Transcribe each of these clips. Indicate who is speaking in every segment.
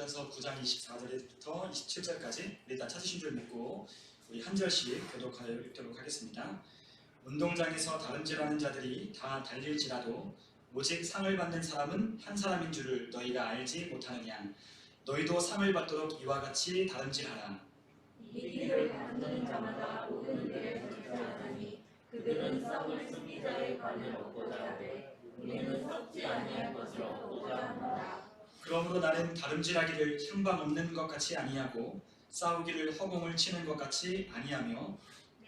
Speaker 1: 고린도전서 9장 24절부터 27절까지 일단 찾으신 줄 믿고 우리 한 절씩 교독하도록 하겠습니다. 운동장에서 다름질하는 자들이 다 달릴지라도 오직 상을 받는 사람은 한 사람인 줄을 너희가 알지 못하느냐. 너희도 상을 받도록 이와 같이 다름질하라.
Speaker 2: 이 길을 받는 자마다 오는 길에 도달하니 그들은 썩을 승리자의 관을 얻고자 하되 우리는 썩지 아니할 것을 얻고자 한다.
Speaker 1: 그러므로 나는 다름질하기를 향방 없는 것 같이 아니하고 싸우기를 허공을 치는 것 같이 아니하며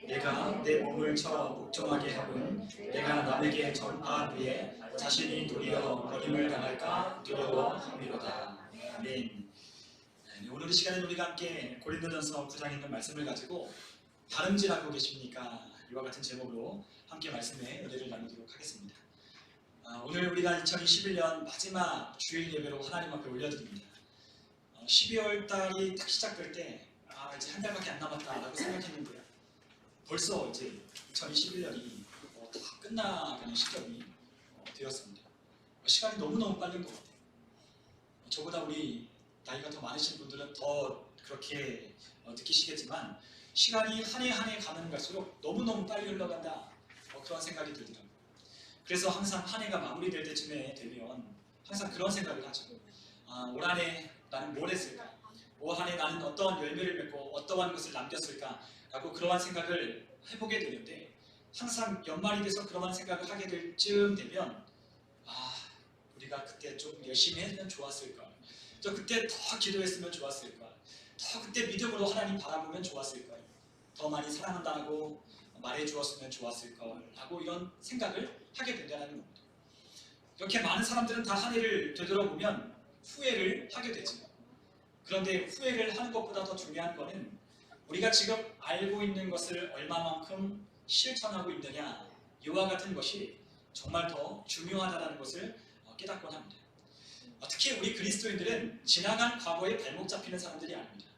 Speaker 1: 내가 내 몸을 쳐 복종하게 하군 내가 남에게 전파하기에 자신이 도리어 버림을 당할까 두려워함이로다. 아멘. 오늘 이 시간에 우리가 함께 고린도전서 9장에 있는 말씀을 가지고 다름질하고 계십니까? 이와 같은 제목으로 함께 말씀의 은혜를 나누도록 하겠습니다. 오늘 우리가 2021년 마지막 주일 예배로 하나님 앞에 올려드립니다. 12월 달이 딱 시작될 때 이제 한 달밖에 안 남았다라고 생각했는데요. 벌써 이제 2021년이 다 끝나가는 시점이 되었습니다. 시간이 너무너무 빠른 것 같아요. 저보다 우리 나이가 더 많으신 분들은 더 그렇게 느끼시겠지만 시간이 한 해 한 해 가면 갈수록 너무너무 빨리 흘러간다 그런 생각이 들더라고요. 그래서 항상 한 해가 마무리될 때쯤에 되면 항상 그런 생각을 하죠. 올 한 해 나는 뭘 했을까? 올 한 해 나는 어떠한 열매를 맺고 어떠한 것을 남겼을까? 라고 그러한 생각을 해보게 되는데 항상 연말이 돼서 그러한 생각을 하게 될 쯤 되면 우리가 그때 좀 열심히 했으면 좋았을까? 저 그때 더 기도했으면 좋았을까? 더 그때 믿음으로 하나님 바라보면 좋았을까? 더 많이 사랑한다고 말해주었으면 좋았을까? 라고 이런 생각을 하게 된다는 겁니다. 이렇게 많은 사람들은 다 한 해를 되돌아보면 후회를 하게 되죠. 그런데 후회를 하는 것보다 더 중요한 것은 우리가 지금 알고 있는 것을 얼마만큼 실천하고 있느냐 이와 같은 것이 정말 더 중요하다는 것을 깨닫곤 합니다. 특히 우리 그리스도인들은 지나간 과거에 발목 잡히는 사람들이 아닙니다.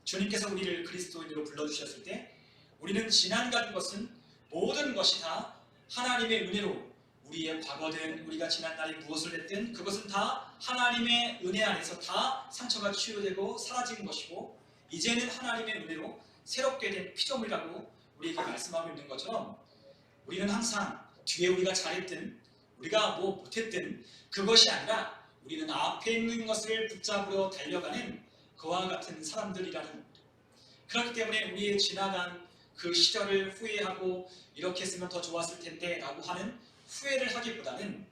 Speaker 1: 주님께서 우리를 그리스도인으로 불러주셨을 때 우리는 지나간 것은 모든 것이 다 하나님의 은혜로 우리의 과거든 우리가 지난날에 무엇을 했든 그것은 다 하나님의 은혜 안에서 다 상처가 치유되고 사라진 것이고 이제는 하나님의 은혜로 새롭게 된 피조물이라고 우리에게 말씀하고 있는 것처럼 우리는 항상 뒤에 우리가 잘했든 우리가 뭐 못했든 그것이 아니라 우리는 앞에 있는 것을 붙잡으러 달려가는 그와 같은 사람들이라는 겁니다. 그렇기 때문에 우리의 지나간 그 시절을 후회하고 이렇게 했으면 더 좋았을 텐데 라고 하는 후회를 하기보다는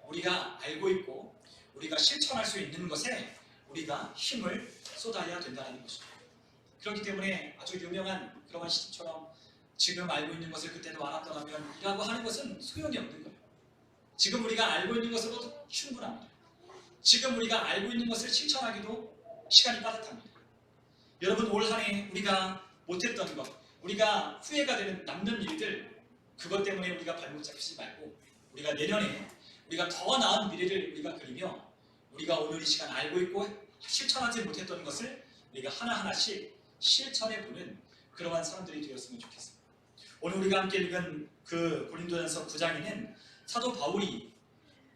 Speaker 1: 우리가 알고 있고 우리가 실천할 수 있는 것에 우리가 힘을 쏟아야 된다는 것입니다. 그렇기 때문에 아주 유명한 그러한 시처럼 지금 알고 있는 것을 그때도 알았던 하면 이라고 하는 것은 소용이 없는 거예요. 지금 우리가 알고 있는 것으로도 충분합니다. 지금 우리가 알고 있는 것을 실천하기도 시간이 빠듯합니다. 여러분 올 한 해 우리가 못했던 것, 우리가 후회가 되는 남는 일들 그것 때문에 우리가 발목 잡히지 말고 우리가 내년에 우리가 더 나은 미래를 우리가 그리며 우리가 오늘 이 시간 알고 있고 실천하지 못했던 것을 우리가 하나하나씩 실천해보는 그러한 사람들이 되었으면 좋겠습니다. 오늘 우리가 함께 읽은 그 고린도전서 9장에는 사도 바울이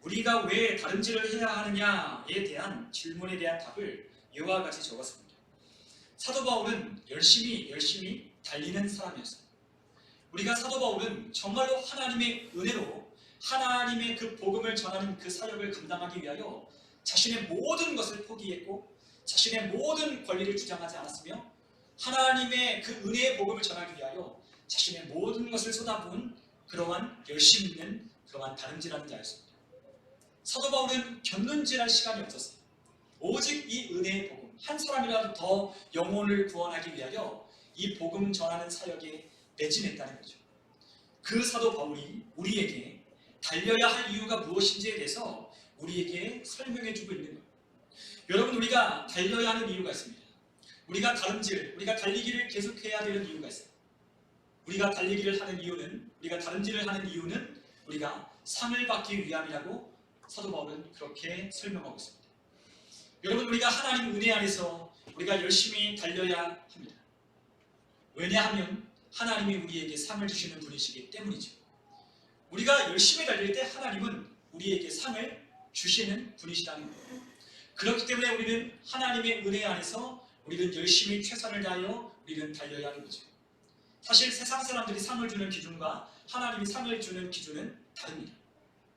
Speaker 1: 우리가 왜 다름질을 해야 하느냐에 대한 질문에 대한 답을 이와 같이 적었습니다. 사도 바울은 열심히 달리는 사람이었어요. 우리가 사도 바울은 정말로 하나님의 은혜로 하나님의 그 복음을 전하는 그 사역을 감당하기 위하여 자신의 모든 것을 포기했고 자신의 모든 권리를 주장하지 않았으며 하나님의 그 은혜의 복음을 전하기 위하여 자신의 모든 것을 쏟아부은 그러한 열심 있는 그러한 다름질하는 자였습니다. 사도 바울은 견눈질할 시간이 없었어요. 오직 이 은혜의 복음, 한 사람이라도 더 영혼을 구원하기 위하여 이 복음 전하는 사역에 매진했다는 거죠. 그 사도 바울이 우리에게 달려야 할 이유가 무엇인지에 대해서 우리에게 설명해 주고 있는 거예요. 여러분 우리가 달려야 하는 이유가 있습니다. 우리가 달리기를 계속해야 되는 이유가 있어요. 우리가 달리기를 하는 이유는 우리가 다름질을 하는 이유는 우리가 상을 받기 위함이라고 사도 바울은 그렇게 설명하고 있습니다. 여러분 우리가 하나님 은혜 안에서 우리가 열심히 달려야 합니다. 왜냐하면 하나님이 우리에게 상을 주시는 분이시기 때문이죠. 우리가 열심히 달릴 때 하나님은 우리에게 상을 주시는 분이시라는 거예요. 그렇기 때문에 우리는 하나님의 은혜 안에서 우리는 열심히 최선을 다하여 우리는 달려야 하는 거죠. 사실 세상 사람들이 상을 주는 기준과 하나님이 상을 주는 기준은 다릅니다.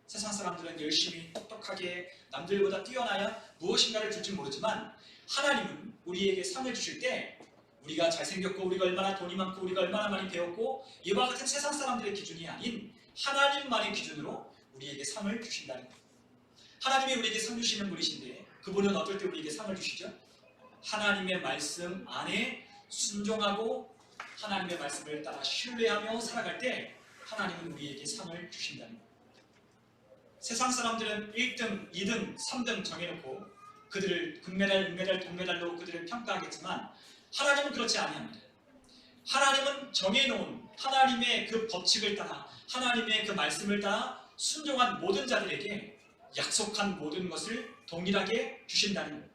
Speaker 1: 세상 사람들은 열심히 똑똑하게 남들보다 뛰어나야 무엇인가를 줄지 모르지만 하나님은 우리에게 상을 주실 때 우리가 잘생겼고 우리가 얼마나 돈이 많고 우리가 얼마나 많이 배웠고 이와 같은 세상 사람들의 기준이 아닌 하나님만의 기준으로 우리에게 상을 주신다는 거예요. 하나님이 우리에게 상 주시는 분이신데 그분은 어떨 때 우리에게 상을 주시죠? 하나님의 말씀 안에 순종하고 하나님의 말씀을 따라 신뢰하며 살아갈 때 하나님은 우리에게 상을 주신다는 거예요. 세상 사람들은 1등, 2등, 3등 정해놓고 그들을 금메달, 은메달, 동메달로 그들을 평가하겠지만 하나님은 그렇지 아니합니다. 하나님은 정해놓은 하나님의 그 법칙을 따라 하나님의 그 말씀을 따라 순종한 모든 자들에게 약속한 모든 것을 동일하게 주신다는 거예요.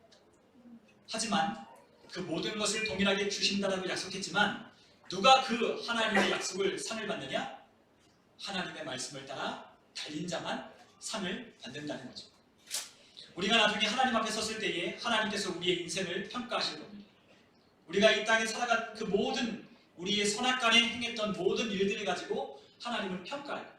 Speaker 1: 하지만 그 모든 것을 동일하게 주신다라고 약속했지만 누가 그 하나님의 약속을 상을 받느냐? 하나님의 말씀을 따라 달린 자만 상을 받는다는 거죠. 우리가 나중에 하나님 앞에 섰을 때에 하나님께서 우리의 인생을 평가하실 겁니다. 우리가 이 땅에 살아간 그 모든 우리의 선악간에 행했던 모든 일들을 가지고 하나님은 평가해요.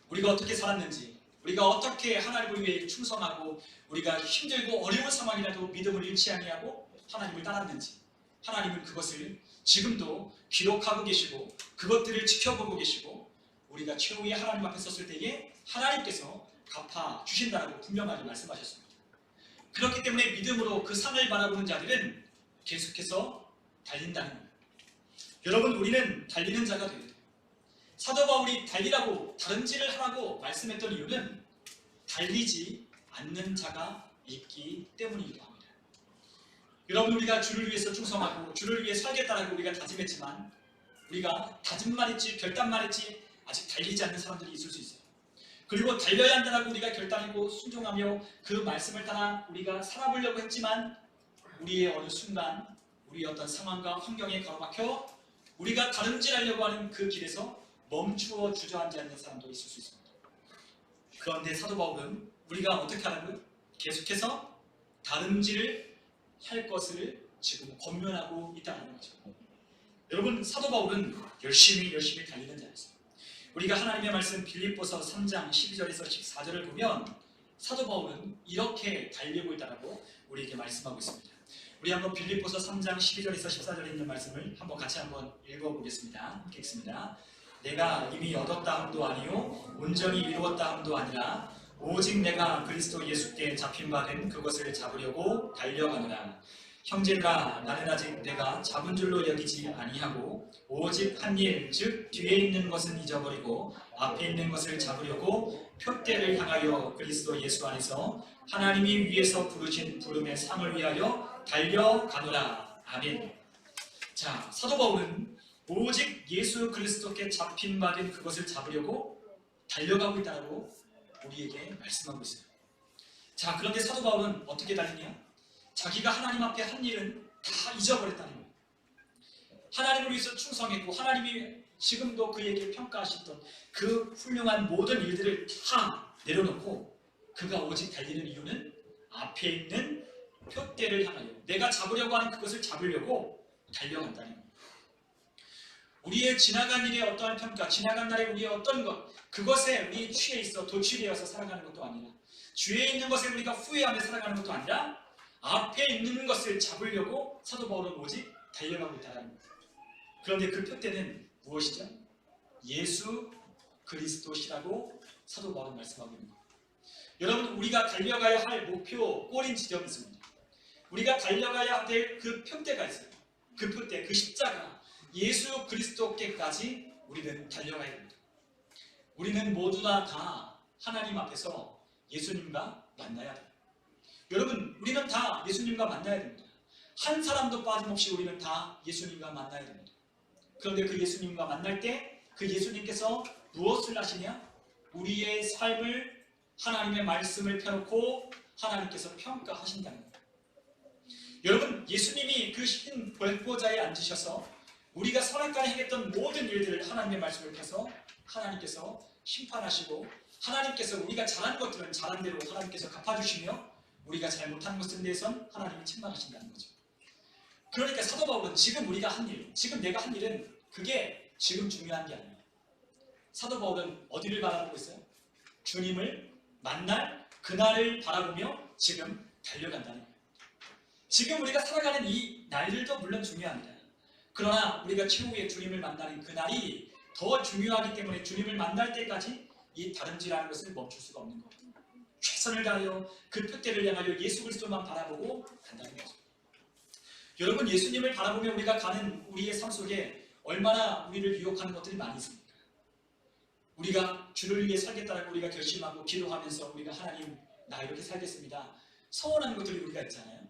Speaker 1: 우리가 어떻게 살았는지, 우리가 어떻게 하나님을 위해 충성하고 우리가 힘들고 어려운 상황이라도 믿음을 잃지 아니하고 하나님을 따랐는지 하나님은 그것을 지금도 기록하고 계시고 그것들을 지켜보고 계시고 우리가 최후의 하나님 앞에 섰을 때에 하나님께서 갚아주신다라고 분명하게 말씀하셨습니다. 그렇기 때문에 믿음으로 그 상을 바라보는 자들은 계속해서 달린다는 거예요. 여러분, 우리는 달리는 자가 되어야 돼요. 사도 바울이 달리라고 다름질을 하라고 말씀했던 이유는 달리지 않는 자가 있기 때문이기도 합니다. 여러분, 우리가 주를 위해서 충성하고 주를 위해 살겠다라고 우리가 다짐했지만 우리가 다짐만 했지 결단만 했지 아직 달리지 않는 사람들이 있을 수 있어요. 그리고 달려야 한다라고 우리가 결단하고 순종하며 그 말씀을 따라 우리가 살아보려고 했지만 우리의 어느 순간 우리의 어떤 상황과 환경에 가로막혀 우리가 다름질하려고 하는 그 길에서 멈추어 주저앉지 않는 사람도 있을 수 있습니다. 그런데 사도 바울은 우리가 어떻게 하라고요? 계속해서 다름질을 할 것을 지금 권면하고 있다는 거죠. 여러분, 사도 바울은 열심히 달리는 자였어요. 우리가 하나님의 말씀 빌립보서 3장 12절에서 14절을 보면 사도 바울은 이렇게 달리고 있다고 우리에게 말씀하고 있습니다. 우리 한번 빌립보서 3장 12절에서 14절에 있는 말씀을 한번 같이 한번 읽어보겠습니다. 함께 읽습니다. 내가 이미 얻었다 함도 아니요 온전히 이루었다 함도 아니라 오직 내가 그리스도 예수께 잡힌 바 된 그것을 잡으려고 달려가노라. 형제들아, 나는 아직 내가 잡은 줄로 여기지 아니하고 오직 한 일, 즉 뒤에 있는 것은 잊어버리고 앞에 있는 것을 잡으려고 표대를 향하여 그리스도 예수 안에서 하나님이 위에서 부르신 부름의 상을 위하여 달려가노라. 아멘. 자, 사도 바울은 오직 예수 그리스도께 잡힌 바 된 그것을 잡으려고 달려가고 있다고 우리에게 말씀하고 있어요. 자, 그런데 사도 바울은 어떻게 달리냐? 자기가 하나님 앞에 한 일은 다 잊어버렸다는 거예요. 하나님을 위해서 충성했고 하나님이 지금도 그에게 평가하셨던 그 훌륭한 모든 일들을 다 내려놓고 그가 오직 달리는 이유는 앞에 있는 표대를 향하여 내가 잡으려고 하는 그것을 잡으려고 달려간다는 거예요. 우리의 지나간 일의 어떠한 평가, 지나간 날의 우리의 어떤 것, 그것에 우리 취해 있어 도취되어서 살아가는 것도 아니라 주위에 있는 것에 우리가 후회하며 살아가는 것도 아니라 앞에 있는 것을 잡으려고 사도 바울은 오직 달려가고 있다는 거예요. 그런데 그 표대는 무엇이죠? 예수 그리스도시라고 사도 바울은 말씀하고 있는 거예요. 여러분, 우리가 달려가야 할 목표, 꼬린 지점이 있습니다. 우리가 달려가야 될 그 표대가 있어요. 그 표대, 그 십자가, 예수 그리스도께까지 우리는 달려가야 됩니다. 우리는 모두나 다 하나님 앞에서 예수님과 만나야 돼요. 여러분, 우리는 다 예수님과 만나야 됩니다. 한 사람도 빠짐없이 우리는 다 예수님과 만나야 됩니다. 그런데 그 예수님과 만날 때 그 예수님께서 무엇을 하시냐? 우리의 삶을 하나님의 말씀을 펴놓고 하나님께서 평가하신다는 거예요. 여러분, 예수님이 그 흰 보좌에 앉으셔서 우리가 선악간에 행했던 모든 일들을 하나님의 말씀을 펴서 하나님께서 심판하시고 하나님께서 우리가 잘한 것들은 잘한 대로 하나님께서 갚아주시며 우리가 잘못한 것에 대해선 하나님이 책망하신다는 거죠. 그러니까 사도 바울은 지금 우리가 한 일, 지금 내가 한 일은 그게 지금 중요한 게 아니에요. 사도 바울은 어디를 바라보고 있어요? 주님을 만날 그날을 바라보며 지금 달려간다는 거예요. 지금 우리가 살아가는 이 날들도 물론 중요합니다. 그러나 우리가 최후의 주님을 만나는 그날이 더 중요하기 때문에 주님을 만날 때까지 이 다름질하는 것을 멈출 수가 없는 거예요. 최선을 다하여 그 표대를 향하여 예수 그리스도만 바라보고 간다는 거죠. 여러분, 예수님을 바라보며 우리가 가는 우리의 삶 속에 얼마나 우리를 유혹하는 것들이 많이 있습니까? 우리가 주를 위해 살겠다라고 우리가 결심하고 기도하면서 우리가 하나님 나 이렇게 살겠습니다. 서원하는 것들이 우리가 있잖아요.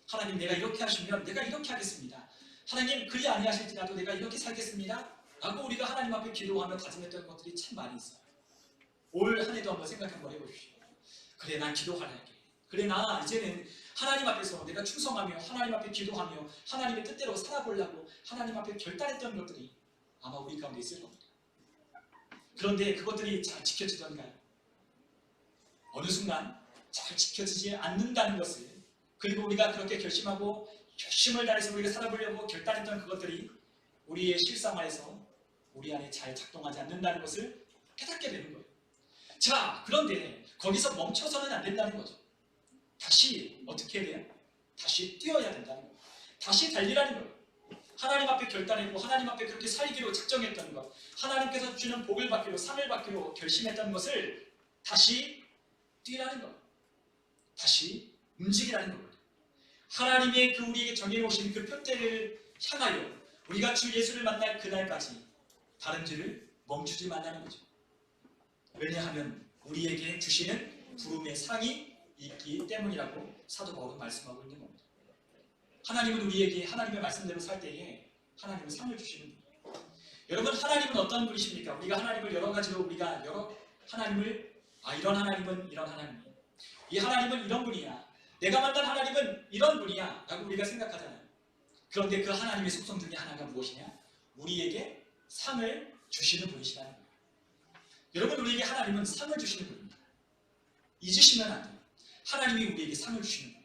Speaker 1: 하나님 내가 이렇게 하시면 내가 이렇게 하겠습니다. 하나님 그리 아니하실지라도 내가 이렇게 살겠습니다 라고 우리가 하나님 앞에 기도하며 다짐했던 것들이 참 많이 있어요. 올 한 해도 한번 생각 한번 해보십시오. 그래 난 기도하려게. 그래 나 이제는 하나님 앞에서 내가 충성하며 하나님 앞에 기도하며 하나님의 뜻대로 살아보려고 하나님 앞에 결단했던 것들이 아마 우리 가운데 있을 겁니다. 그런데 그것들이 잘 지켜지던가요? 어느 순간 잘 지켜지지 않는다는 것을, 그리고 우리가 그렇게 결심하고 결심을 다해서 우리가 살아보려고 결단했던 그것들이 우리의 실생활에서 우리 안에 잘 작동하지 않는다는 것을 깨닫게 되는 거예요. 자, 그런데 거기서 멈춰서는 안 된다는 거죠. 다시 어떻게 해야 돼요? 다시 뛰어야 된다는 거예요. 다시 달리라는 거예요. 하나님 앞에 결단했고 하나님 앞에 그렇게 살기로 작정했던 것, 하나님께서 주시는 복을 받기로 상을 받기로 결심했던 것을 다시 뛰라는 거예요. 다시 움직이라는 거예요. 하나님의 그 우리에게 정해놓으신 그 표대를 향하여 우리가 주 예수를 만날 그날까지 다름질을 멈추지 말라는 거죠. 왜냐하면 우리에게 주시는 부름의 상이 있기 때문이라고 사도 바울은 말씀하고 있는 겁니다. 하나님은 우리에게 하나님의 말씀대로 살 때에 하나님은 상을 주시는 분이에요. 여러분, 하나님은 어떤 분이십니까? 우리가 하나님을 여러 가지로 우리가 하나님을 이런 하나님은 이런 하나님이에요. 이 하나님은 이런 분이야. 내가 만난 하나님은 이런 분이야 라고 우리가 생각하잖아요. 그런데 그 하나님의 속성 중에 하나가 무엇이냐? 우리에게 상을 주시는 분이시라는 거예요. 여러분, 우리에게 하나님은 상을 주시는 분입니다. 잊으시면 안 돼요. 하나님이 우리에게 상을 주시는 분이에요.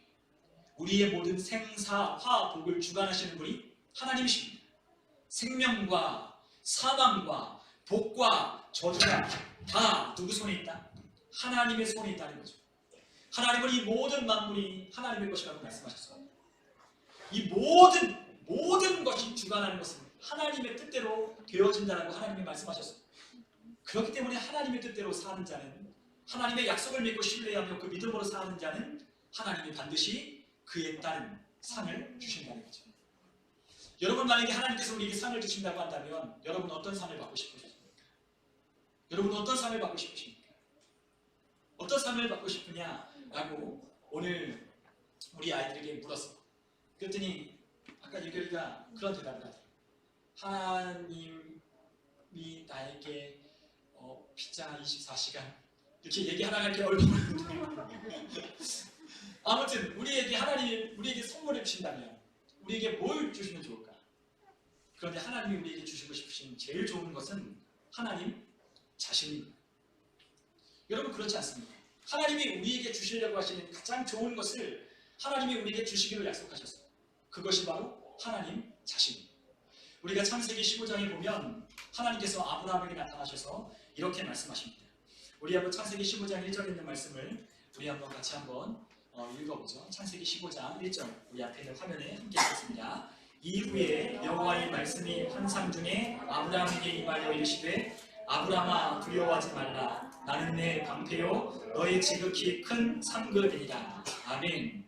Speaker 1: 우리의 모든 생사, 화, 복을 주관하시는 분이 하나님이십니다. 생명과 사망과 복과 저주가 다 누구 손에 있다? 하나님의 손에 있다는 거죠. 하나님은 이 모든 만물이 하나님의 것이라고 말씀하셨어요. 이 모든 것이 주관하는 것은 하나님의 뜻대로 되어진다라고 하나님이 말씀하셨어요. 그렇기 때문에 하나님의 뜻대로 사는 자는, 하나님의 약속을 믿고 신뢰하며 그 믿음으로 사는 자는 하나님이 반드시 그에 따른 상을 주신다는 거죠. 여러분, 만약에 하나님께서 우리에게 상을 주신다고 한다면 여러분 어떤 상을 받고 싶으십니까? 여러분 어떤 상을 받고 싶으십니까? 어떤 상을 받고 싶으냐라고 오늘 우리 아이들에게 물었어. 그랬더니 아까 유결이가 그런 대답을 하더라고요. 하나님이 나에게 피자 24시간 이렇게 얘기하다가 이렇게 얼굴을 아무튼 우리에게 하나님 우리에게 선물을 주신다면 우리에게 뭘 주시면 좋을까? 그런데 하나님이 우리에게 주시고 싶으신 제일 좋은 것은 하나님 자신입니다. 여러분, 그렇지 않습니까? 하나님이 우리에게 주시려고 하시는 가장 좋은 것을 하나님이 우리에게 주시기로 약속하셨어요. 그것이 바로 하나님 자신입니다. 우리가 창세기 15장에 보면 하나님께서 아브라함에게 나타나셔서 이렇게 말씀하십니다. 우리 한번 창세기 15장 1절에 있는 말씀을 우리 한번 같이 한번 읽어보죠. 창세기 15장 1절 우리 앞에 있는 화면에 함께 읽겠습니다. 이후에 여호와의 말씀이 환상 중에 아브라함에게 임하여 이르시되 아브라함아 두려워하지 말라. 나는 내 방패요 너의 지극히 큰 상급이니라. 아멘.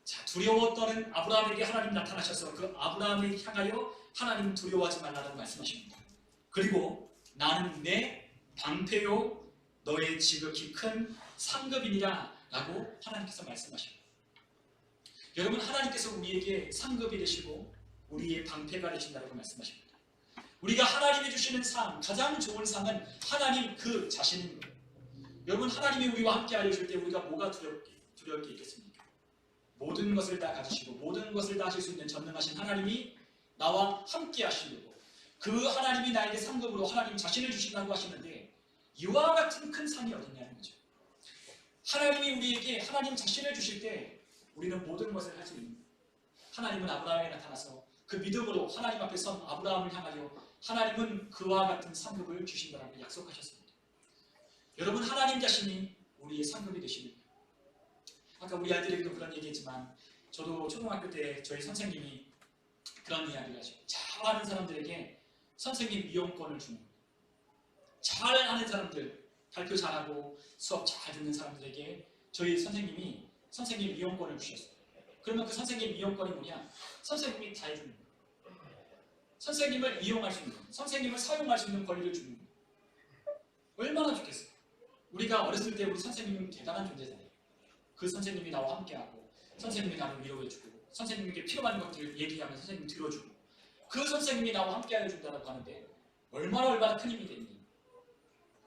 Speaker 1: 자, 두려워 떠는 아브라함에게 하나님 나타나셔서 그 아브라함을 향하여 하나님 두려워하지 말라고 말씀하십니다. 그리고 나는 내 방패요 너의 지극히 큰 상급이니라 라고 하나님께서 말씀하십니다. 여러분, 하나님께서 우리에게 상급이 되시고 우리의 방패가 되신다고 말씀하십니다. 우리가 하나님이 주시는 상, 가장 좋은 상은 하나님 그 자신입니다. 여러분, 하나님이 우리와 함께 하실 때 우리가 뭐가 두려울 게 있겠습니까? 모든 것을 다 가지시고 모든 것을 다 하실 수 있는 전능하신 하나님이 나와 함께 하시려고 그 하나님이 나에게 상급으로 하나님 자신을 주신다고 하시는데 이와 같은 큰 상이 어딨냐는 거죠. 하나님이 우리에게 하나님 자신을 주실 때 우리는 모든 것을 할 수 있는, 하나님은 아브라함에게 나타나서 그 믿음으로 하나님 앞에 선 아브라함을 향하여 하나님은 그와 같은 상급을 주신다라고 약속하셨습니다. 여러분, 하나님 자신이 우리의 상급이 되십니다. 아까 우리 아이들에게도 그런 얘기했지만 저도 초등학교 때 저희 선생님이 그런 이야기를 하죠. 잘하는 사람들에게 선생님 이용권을 주는 거예요. 잘하는 사람들, 발표 잘하고 수업 잘 듣는 사람들에게 저희 선생님이 선생님 이용권을 주셨어요. 그러면 그 선생님 이용권이 뭐냐? 선생님이 다 해주는 거예요. 선생님을 이용할 수 있는 거예요. 선생님을 사용할 수 있는 권리를 주는 거예요. 얼마나 좋겠어요. 우리가 어렸을 때 우리 선생님은 대단한 존재잖아요. 그 선생님이 나와 함께하고 선생님이 나를 위로해주고 선생님에게 필요한 것들을 얘기하면 선생님이 들어주고 그 선생님이 나와 함께하여 준다고 하는데 얼마나 큰 힘이 되니.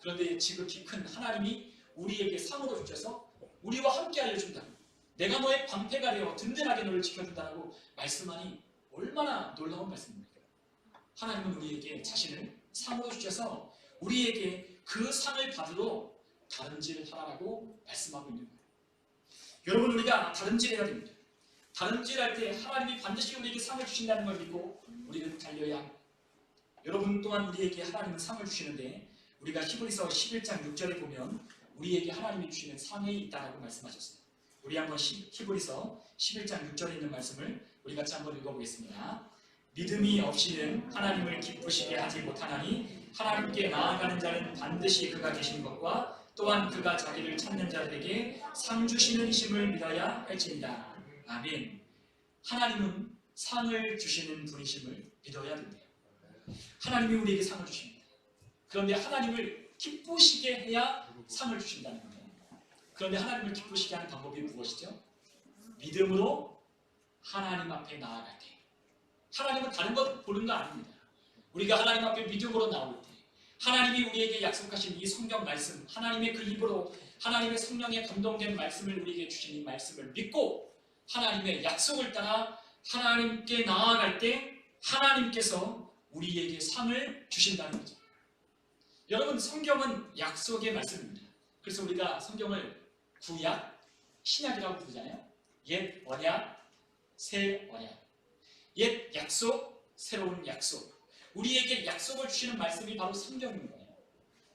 Speaker 1: 그런데 지극히 큰 하나님이 우리에게 상으로 주셔서 우리와 함께하여 준다. 내가 너의 방패가 되어 든든하게 너를 지켜준다고 말씀하니 얼마나 놀라운 말씀입니까? 하나님은 우리에게 자신을 상으로 주셔서 우리에게 그 상을 받으러 다름질하라고 말씀하고 있는 거예요. 여러분, 우리가 다름질해야 됩니다. 다름질할 때 하나님이 반드시 우리에게 상을 주신다는 걸 믿고 우리는 달려야 합니다. 여러분 또한 우리에게 하나님은 상을 주시는데 우리가 히브리서 11장 6절에 보면 우리에게 하나님이 주시는 상이 있다고 말씀하셨어요. 우리 한번 히브리서 11장 6절에 있는 말씀을 우리 같이 한번 읽어보겠습니다. 믿음이 없이는 하나님을 기쁘시게 하지 못하나니 하나님께 나아가는 자는 반드시 그가 계신 것과 또한 그가 자기를 찾는 자들에게 상 주시는 이심을 믿어야 할지니라. 아멘. 하나님은 상을 주시는 분이심을 믿어야 된대요. 하나님이 우리에게 상을 주십니다. 그런데 하나님을 기쁘시게 해야 상을 주신다는 거예요. 그런데 하나님을 기쁘시게 하는 방법이 무엇이죠? 믿음으로 하나님 앞에 나아갈 때. 하나님은 다른 것 보는 거 아닙니다. 우리가 하나님 앞에 믿음으로 나올 때 하나님이 우리에게 약속하신 이 성경 말씀, 하나님의 그 입으로 하나님의 성령에 감동된 말씀을 우리에게 주신 이 말씀을 믿고 하나님의 약속을 따라 하나님께 나아갈 때 하나님께서 우리에게 상을 주신다는 거죠. 여러분, 성경은 약속의 말씀입니다. 그래서 우리가 성경을 구약, 신약이라고 부르잖아요. 옛 언약, 새 언약. 옛 약속, 새로운 약속. 우리에게 약속을 주시는 말씀이 바로 성경인 거예요.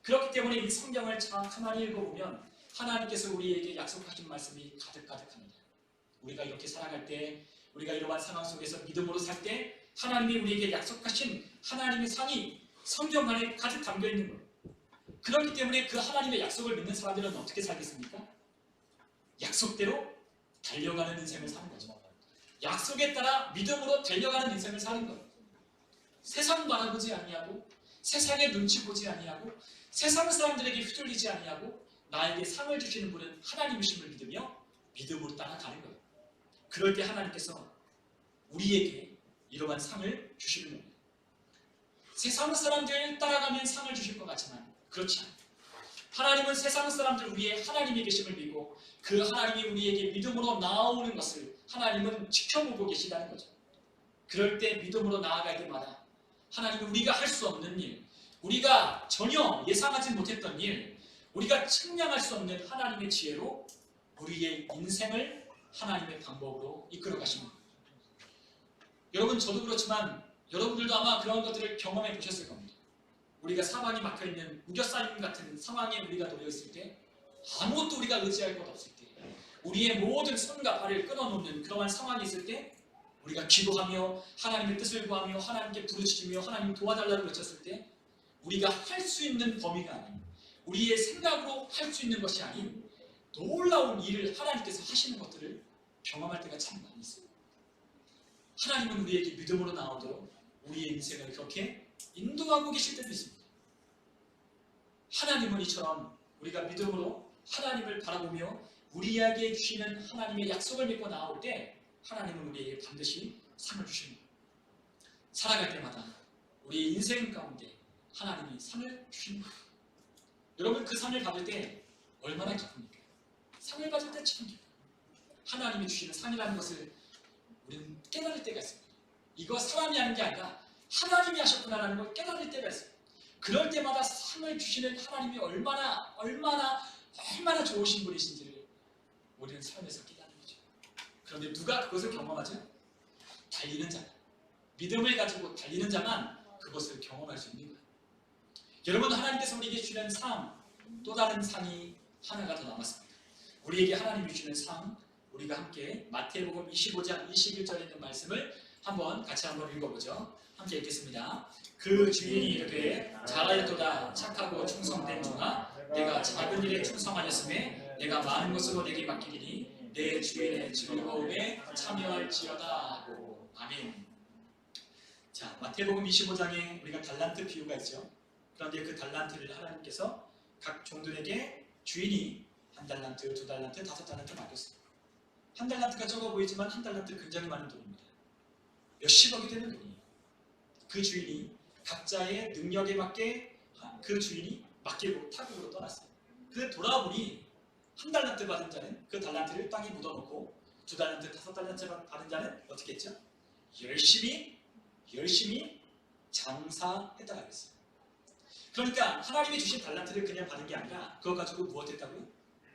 Speaker 1: 그렇기 때문에 이 성경을 가만히 읽어보면 하나님께서 우리에게 약속하신 말씀이 가득가득합니다. 우리가 이렇게 살아갈 때, 우리가 이러한 상황 속에서 믿음으로 살 때 하나님이 우리에게 약속하신 하나님의 상이 성경 안에 가득 담겨 있는 거예요. 그렇기 때문에 그 하나님의 약속을 믿는 사람들은 어떻게 살겠습니까? 약속대로 달려가는 인생을 사는 거죠. 약속에 따라 믿음으로 달려가는 인생을 사는 거예요. 세상 바라보지 아니하고 세상의 눈치 보지 아니하고 세상 사람들에게 휘둘리지 아니하고 나에게 상을 주시는 분은 하나님이심을 믿으며 믿음으로 따라가는 거예요. 그럴 때 하나님께서 우리에게 이러한 상을 주시는 겁니다. 세상 사람들 따라가면 상을 주실 것 같지만 그렇지 않아요. 하나님은 세상 사람들 위에 하나님이 계심을 믿고 그 하나님이 우리에게 믿음으로 나아오는 것을 하나님은 지켜보고 계시다는 거죠. 그럴 때 믿음으로 나아갈 때마다 하나님은 우리가 할 수 없는 일, 우리가 전혀 예상하지 못했던 일, 우리가 측량할 수 없는 하나님의 지혜로 우리의 인생을 하나님의 방법으로 이끌어 가십니다. 여러분, 저도 그렇지만 여러분들도 아마 그런 것들을 경험해 보셨을 겁니다. 우리가 사방이 막혀있는 우겨싸임 같은 상황에 우리가 놓여 있을 때, 아무것도 우리가 의지할 것 없을 때, 우리의 모든 손과 발을 끊어놓는 그러한 상황이 있을 때 우리가 기도하며 하나님의 뜻을 구하며 하나님께 부르짖으며 하나님 도와달라고 외쳤을 때 우리가 할 수 있는 범위가 아닌, 우리의 생각으로 할 수 있는 것이 아닌 놀라운 일을 하나님께서 하시는 것들을 경험할 때가 참 많이 있어요. 하나님은 우리에게 믿음으로 나오도록 우리의 인생을 그렇게 인도하고 계실 때도 있습니다. 하나님은 이처럼 우리가 믿음으로 하나님을 바라보며 우리에게 주시는 하나님의 약속을 믿고 나올 때 하나님은 우리에게 반드시 상을 주십니다. 살아갈 때마다 우리의 인생 가운데 하나님이 상을 주십니다. 여러분, 그 상을 받을 때 얼마나 기쁩니까? 상을 받을 때 참 기뻐요. 하나님이 주시는 상이라는 것을 우리는 깨달을 때가 있습니다. 이거 사람이 하는 게 아니라 하나님이 하셨구나라는 걸 깨달을 때가 있어요. 그럴 때마다 상을 주시는 하나님이 얼마나 좋으신 분이신지를 우리는 삶에서 깨닫는 거죠. 그런데 누가 그것을 경험하죠? 달리는 자, 믿음을 가지고 달리는 자만 그것을 경험할 수 있는 거예요. 여러분, 하나님께서 우리에게 주시는 상, 또 다른 상이 하나가 더 남았습니다. 우리에게 하나님이 주시는 상, 우리가 함께 마태복음 25장 21절에 있는 말씀을 같이 한번 읽어보죠. 함께 읽겠습니다. 그 주인이 이르되 잘하였도다 착하고 충성된 종아, 내가 작은 일에 충성하였음에 내가 많은 것으로 내게 맡기리니 내 주인의 즐거움에 참여할지어다 하고. 아멘. 자, 마태복음 25장에 우리가 달란트 비유가 있죠. 그런데 그 달란트를 하나님께서 각 종들에게 주인이 1달란트, 2달란트, 5달란트 맡겼어요. 1달란트가 적어 보이지만 1달란트 굉장히 많은 돈입니다. 몇십억이 되는 돈이에요. 그 주인이 각자의 능력에 맞게 그 주인이 맡기고 타국으로 떠났어요. 근데 돌아보니 1달란트 받은 자는 그 달란트를 땅에 묻어놓고 2달란트, 5달란트 받은 자는 어떻게 했죠? 열심히 장사했다가 그랬어요. 그러니까 하나님이 주신 달란트를 그냥 받은 게 아니라 그거 가지고 무엇 했다고요?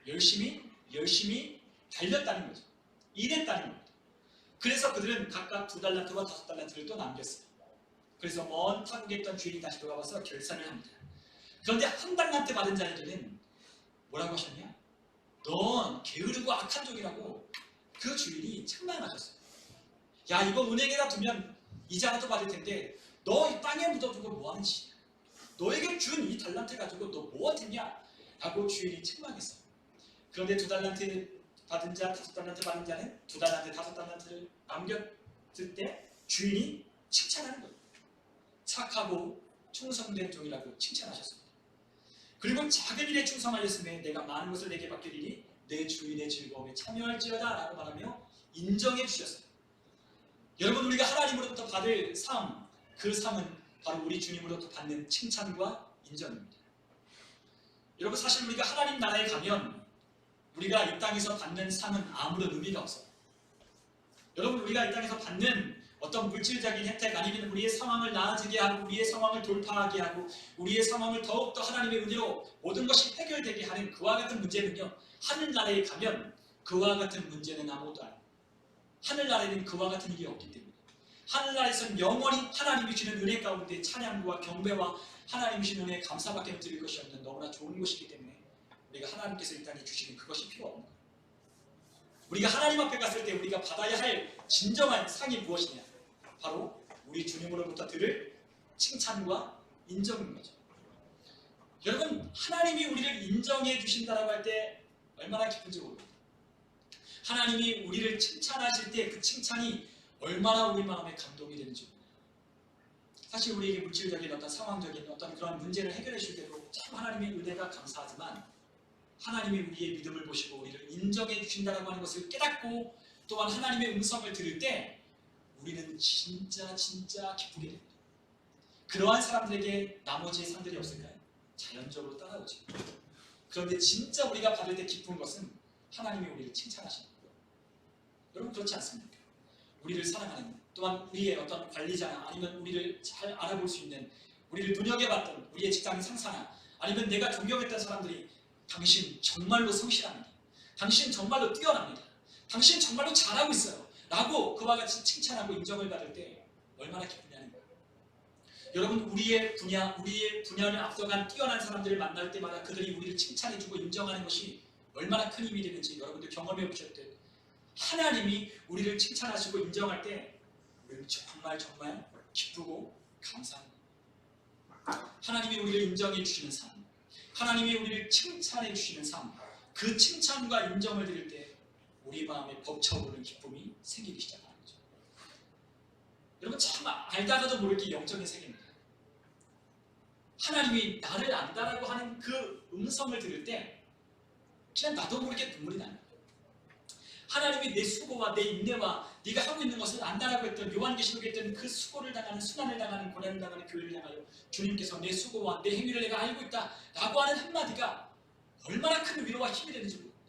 Speaker 1: 열심히 달렸다는 거죠. 일했다는 겁니다. 그래서 그들은 각각 2달란트와 5달란트를 또 남겼어요. 그래서 먼 타국에 있던 주인이 다시 돌아와서 결산을 합니다. 그런데 1달란트 받은 자에게는 뭐라고 하셨냐? 넌 게으르고 악한 종이라고 그 주인이 책망하셨어요. 야, 이거 은행에다 두면 이자라도 받을 텐데 너 이 땅에 묻어두고 뭐하는 짓이야? 너에게 준 이 달란트 가지고 너 뭐하겠냐? 라고 주인이 책망했어요. 그런데 2달란트 받은 자, 5달란트 받은 자는 2달란트, 5달란트를 남겼을 때 주인이 칭찬하는 거예요. 착하고 충성된 종이라고 칭찬하셨습니다. 그리고 작은 일에 충성하였음에 내가 많은 것을 내게 맡기리니 내 주인의 즐거움에 참여할지어다 라고 말하며 인정해 주셨어요. 여러분, 우리가 하나님으로부터 받을 상, 그 상은 바로 우리 주님으로부터 받는 칭찬과 인정입니다. 여러분, 사실 우리가 하나님 나라에 가면 우리가 이 땅에서 받는 상은 아무런 의미가 없어요. 여러분, 우리가 이 땅에서 받는 어떤 물질적인 혜택, 아니면 우리의 상황을 나아지게 하고 우리의 상황을 돌파하게 하고 우리의 상황을 더욱더 하나님의 은혜로 모든 것이 해결되게 하는 그와 같은 문제는요, 하늘나라에 가면 그와 같은 문제는 아무것도 아니에요. 하늘나라에는 그와 같은 일이 없기 때문에 하늘나라에서는 영원히 하나님이 주시는 은혜 가운데 찬양과 경배와 하나님이 주시는 은혜에 감사밖에 드릴 것이 없는 너무나 좋은 것이기 때문에 우리가 하나님께서 이 땅에 주시는 그것이 필요 없는 거예요. 우리가 하나님 앞에 갔을 때 우리가 받아야 할 진정한 상이 무엇이냐? 바로 우리 주님으로부터 들을 칭찬과 인정인 거죠. 여러분, 하나님이 우리를 인정해 주신다라고 할 때 얼마나 기쁜지 모릅니다. 하나님이 우리를 칭찬하실 때 그 칭찬이 얼마나 우리 마음에 감동이 되는지 모릅니다. 사실 우리에게 물질적인 어떤 상황적인 어떤 그런 문제를 해결해 줄 때도 참 하나님의 은혜가 감사하지만 하나님이 우리의 믿음을 보시고 우리를 인정해 주신다는 것을 깨닫고 또한 하나님의 음성을 들을 때 우리는 진짜 기쁘게 됩니다. 그러한 사람들에게 나머지의 상들이 없을까요? 자연적으로 따라오죠. 그런데 진짜 우리가 받을 때 기쁜 것은 하나님이 우리를 칭찬하시는 거예요. 여러분, 그렇지 않습니까? 우리를 사랑하는, 또한 우리의 어떤 관리자나 아니면 우리를 잘 알아볼 수 있는, 우리를 눈여겨봤던 우리의 직장인 상사나 아니면 내가 존경했던 사람들이 당신 정말로 성실합니다. 당신 정말로 뛰어납니다. 당신 정말로 잘하고 있어요. 라고 그와 같이 칭찬하고 인정을 받을 때 얼마나 기쁘냐는 거예요. 여러분, 우리의 분야를 앞서간 뛰어난 사람들을 만날 때마다 그들이 우리를 칭찬해주고 인정하는 것이 얼마나 큰 힘이 되는지 여러분들 경험해 보셨듯 하나님이 우리를 칭찬하시고 인정할 때 우리는 정말 기쁘고 감사합니다. 하나님이 우리를 인정해 주시는 삶, 하나님이 우리를 칭찬해 주시는 삶, 그 칭찬과 인정을 드릴 때 우리 마음에 벅차오르는 기쁨이 생기기 시작하는 거죠. 여러분, 참 알다가도 모르게 영적인 세계입니다. 하나님이 나를 안다라고 하는 그 음성을 들을 때 그냥 나도 모르게 눈물이 나는 거예요. 하나님이 내 수고와 내 인내와 네가 하고 있는 것을 안다라고 했던 요한계시록에 했던 그 수고를 당하는, 수난을 당하는, 고난을 당하는 교회를 향하여 주님께서 내 수고와 내 행위를 내가 알고 있다 라고 하는 한마디가 얼마나 큰 위로와 힘이 되는지 모릅니다.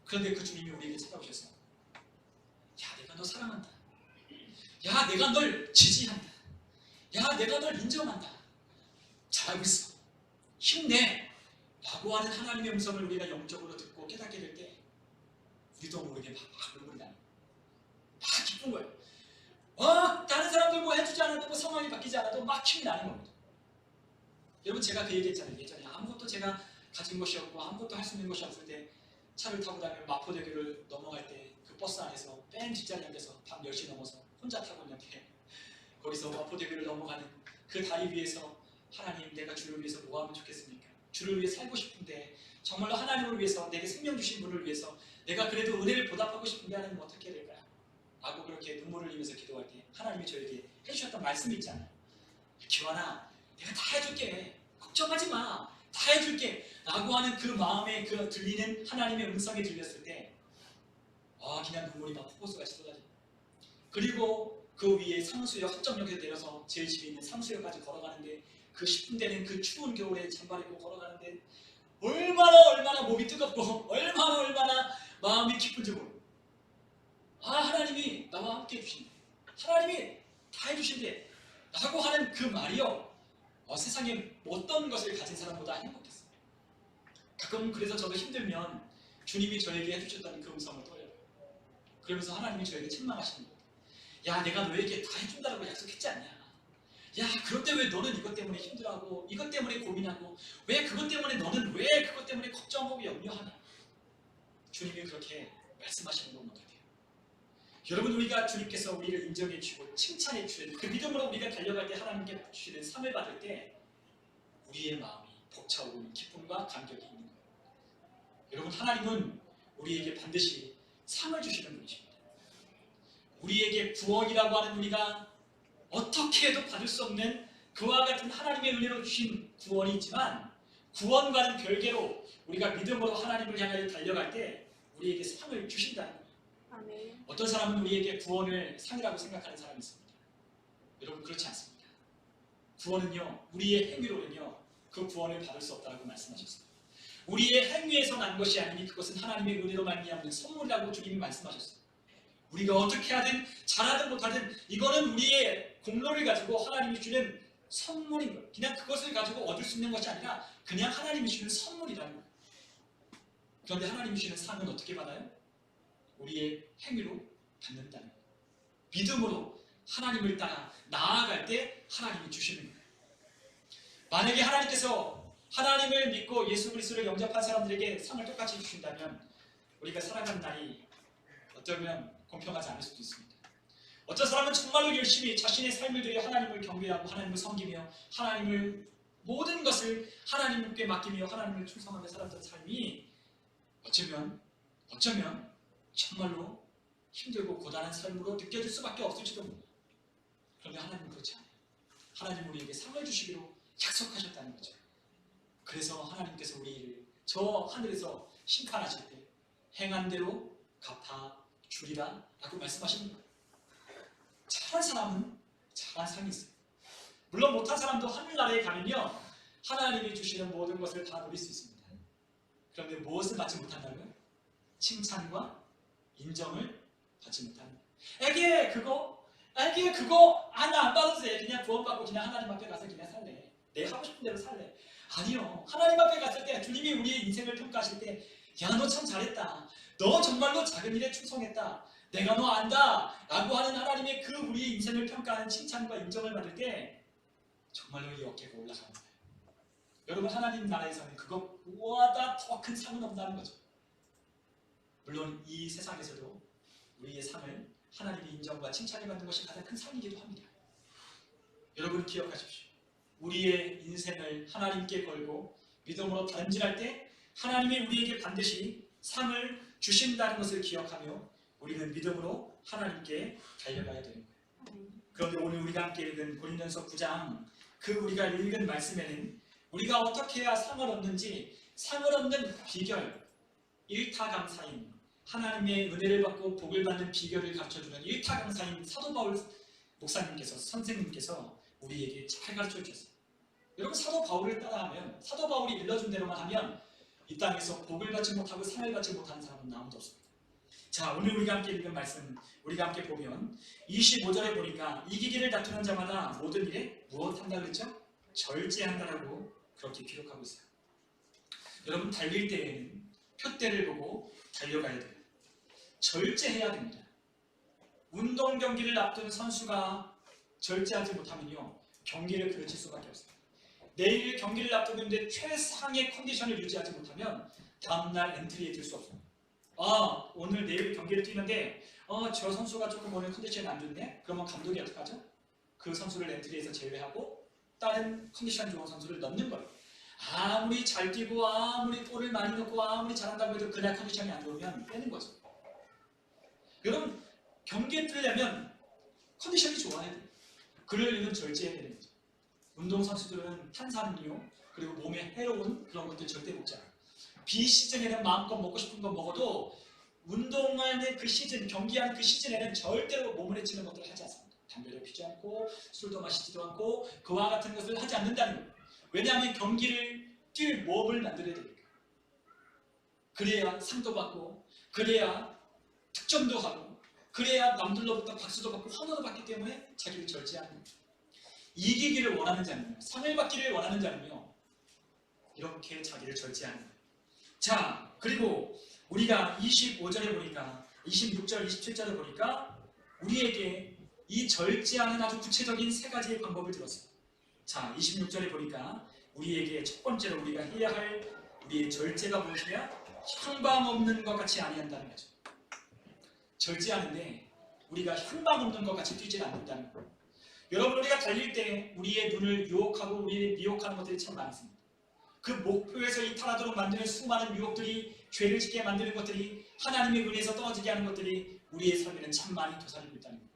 Speaker 1: 그런데 그 주님이 우리에게 찾아오셔서 야, 내가 너 사랑한다. 야, 내가 널 지지한다. 야, 내가 널 인정한다. 잘하고 있어. 힘내. 라고 하는 하나님의 음성을 우리가 영적으로 듣고 깨닫게 될 때 우리도 모르게 막 눈물이 나는 거예요. 막 기쁜 거예요. 다른 사람들 뭐 해주지 않아도 뭐 상황이 바뀌지 않아도 막 힘이 나는 겁니다. 여러분 제가 그 얘기했잖아요. 예전에 아무것도 제가 가진 것이 없고 아무것도 할 수 있는 것이 없을 때 차를 타고 다니면 마포대교를 넘어갈 때 그 버스 안에서 맨 뒷자리에 앉아서 밤 10시 넘어서 혼자 타고 있는데 거기서 마포대교를 넘어가는 그 다리 위에서 하나님 내가 주를 위해서 뭐 하면 좋겠습니까? 주를 위해 살고 싶은데 정말로 하나님을 위해서 내게 생명 주신 분을 위해서 내가 그래도 은혜를 보답하고 싶은데 하나님 어떻게 해야 될까요? 라고 그렇게 눈물을 흘리면서 기도할 때 하나님이 저에게 해주셨던 말씀이 있잖아요. 기환아 내가 다 해줄게. 걱정하지 마. 다 해줄게. 라고 하는 그 마음에 그 들리는 하나님의 음성이 들렸을 때 그냥 눈물이 막 폭포수같이 쏟아져요. 그리고 그 위에 상수역 합정역에서 내려서 제 집에 있는 상수역까지 걸어가는데 그 10분 되는 그 추운 겨울에 잠바 입고 걸어가는데 얼마나 몸이 뜨겁고 얼마나 마음이 깊은지 모르고 하나님이 나와 함께 해주신대. 하나님이 다 해주신대. 라고 하는 그 말이요. 세상에 어떤 것을 가진 사람보다 행복했어요. 가끔 그래서 저도 힘들면 주님이 저에게 해주셨다는 그 음성을 떠올려요. 그러면서 하나님이 저에게 책망하시는 거예요. 야 내가 너에게 다 해준다고 약속했지 않냐. 야 그런데 왜 너는 이것 때문에 힘들어하고 이것 때문에 고민하고 왜 그것 때문에 너는 왜 그것 때문에 걱정하고 염려하냐. 주님이 그렇게 말씀하시는 것 같아요. 여러분 우리가 주님께서 우리를 인정해 주시고 칭찬해 주시는 그 믿음으로 우리가 달려갈 때 하나님께 주시는 상을 받을 때 우리의 마음이 벅차오르는 기쁨과 감격이 있는 거예요. 여러분 하나님은 우리에게 반드시 상을 주시는 분이십니다. 우리에게 구원이라고 하는 우리가 어떻게 해도 받을 수 없는 그와 같은 하나님의 은혜로 주신 구원이 있지만 구원과는 별개로 우리가 믿음으로 하나님을 향하여 달려갈 때 우리에게 상을 주신다는 거예요.
Speaker 2: 아멘.
Speaker 1: 어떤 사람은 우리에게 구원을 상이라고 생각하는 사람이 있습니다. 여러분 그렇지 않습니다. 구원은요 우리의 행위로는요 그 구원을 받을 수 없다고 말씀하셨습니다. 우리의 행위에서 난 것이 아니니 그것은 하나님의 은혜로 말미암는 선물이라고 주님이 말씀하셨어요. 우리가 어떻게 하든 잘하든 못하든 이거는 우리의 공로를 가지고 하나님이 주는 선물인 거예요. 그냥 그것을 가지고 얻을 수 있는 것이 아니라 그냥 하나님이 주는 선물이라는 거예요. 그런데 하나님이 주는 상은 어떻게 받아요? 우리의 행위로 받는다는 거예요. 믿음으로 하나님을 따라 나아갈 때 하나님이 주시는 거예요. 만약에 하나님께서 하나님을 믿고 예수 그리스도를 영접한 사람들에게 상을 똑같이 주신다면 우리가 살아가는 날이 어쩌면 공평하지 않을 수도 있습니다. 어떤 사람은 정말로 열심히 자신의 삶을 들여 하나님을 경배하고 하나님을 섬기며 하나님을 모든 것을 하나님께 맡기며 하나님을 충성하며 살았던 삶이 어쩌면 정말로 힘들고 고단한 삶으로 느껴질 수밖에 없을지도 모릅니다. 그런데 하나님은 그렇지 않아요. 하나님은 우리에게 상을 주시기로 약속하셨다는 거죠. 그래서 하나님께서 우리를 저 하늘에서 심판하실 때 행한 대로 갚아 주리라 라고 말씀하시는 거예요. 잘한 사람은 잘한 상이 있어요. 물론 못한 사람도 하늘나라에 가면요 하나님이 주시는 모든 것을 다 누릴 수 있습니다. 그런데 무엇을 받지 못한다고요? 칭찬과 인정을 받지 못하는 거예요. 애기 그거 안 받아도 돼. 그냥 구원받고 그냥 하나님 앞에 가서 그냥 살래. 내 하고 싶은 대로 살래. 아니요. 하나님 앞에 갔을 때 주님이 우리의 인생을 평가하실 때 야 너 참 잘했다. 너 정말로 작은 일에 충성했다. 내가 너 안다. 라고 하는 하나님의 그 우리의 인생을 평가하는 칭찬과 인정을 받을 때 정말로 이 어깨가 올라가는 거예요. 여러분 하나님 나라에서는 그것보다 더 큰 상은 없다는 거죠. 물론 이 세상에서도 우리의 상을 하나님의 인정과 칭찬을 받는 것이 가장 큰 상이기도 합니다. 여러분 기억하십시오. 우리의 인생을 하나님께 걸고 믿음으로 다름질할 때 하나님이 우리에게 반드시 상을 주신다는 것을 기억하며 우리는 믿음으로 하나님께 달려가야 되는 거예요. 그런데 오늘 우리가 함께 읽은 고린도전서 9장 그 우리가 읽은 말씀에는 우리가 어떻게 해야 상을 얻는지 상을 얻는 비결 일타강사인 하나님의 은혜를 받고 복을 받는 비결을 가르쳐주는 일타강사인 사도 바울 목사님께서 선생님께서 우리에게 잘 가르쳐 주셨어요. 여러분 사도 바울을 따라하면 사도 바울이 일러준 대로만 하면 이 땅에서 복을 받지 못하고 상을 받지 못하는 사람은 아무도 없습니다. 자 오늘 우리가 함께 읽은 말씀 우리가 함께 보면 25절에 보니까 이기기를 다투는 자마다 모든 일에 무엇한다 그랬죠? 절제한다라고 그렇게 기록하고 있어요. 여러분 달릴 때에는 표대를 보고 달려가야 돼요. 절제해야 됩니다. 운동 경기를 앞둔 선수가 절제하지 못하면요, 경기를 그르칠 수밖에 없습니다. 내일 경기를 앞두는데 최상의 컨디션을 유지하지 못하면 다음날 엔트리에 들 수 없습니다. 오늘 내일 경기를 뛰는데 저 선수가 조금 오늘 컨디션이 안 좋네? 그러면 감독이 어떻게 하죠? 그 선수를 엔트리에서 제외하고 다른 컨디션 좋은 선수를 넣는 거예요. 아무리 잘 뛰고 아무리 골을 많이 넣고 아무리 잘한다고 해도 그날 컨디션이 안 좋으면 빼는 거죠. 여러분, 경기에 뛰려면 컨디션이 좋아야 돼요. 그러려면 절제해야 되는 거죠. 운동선수들은 탄산음료 그리고 몸에 해로운 그런 것들 절대 먹지 않아요. 비시즌에는 마음껏 먹고 싶은 거 먹어도 운동하는 그 시즌, 경기하는 그 시즌에는 절대로 몸을 해치는 것들을 하지 않습니다. 담배를 피지 않고 술도 마시지도 않고 그와 같은 것을 하지 않는다는 거예요. 왜냐하면 경기를 뛸 몸을 만들어야 되니까. 그래야 상도 받고 그래야 득점도 하고 그래야 남들로부터 박수도 받고 환호도 받기 때문에 자기를 절제하는 거예요. 이기기를 원하는 자는요, 상을 받기를 원하는 자는요, 이렇게 자기를 절제하는 거예요. 자, 그리고 우리가 25절에 보니까 26절, 27절에 보니까 우리에게 이 절제하는 아주 구체적인 세 가지의 방법을 들었어요. 자, 26절에 보니까 우리에게 첫 번째로 우리가 해야 할 우리의 절제가 무엇이냐? 향방 없는 것 같이 아니한다는 거죠. 절제하는데 우리가 향방 없는 것 같이 뛰지 않는다는 거예요. 여러분, 우리가 달릴 때 우리의 눈을 유혹하고 우리를 미혹하는 것들이 참 많습니다. 그 목표에서 이탈하도록 만드는 수많은 유혹들이, 죄를 짓게 만드는 것들이, 하나님의 은혜에서 떨어지게 하는 것들이 우리의 삶에는 참 많이 도사리고 있다는 거예요.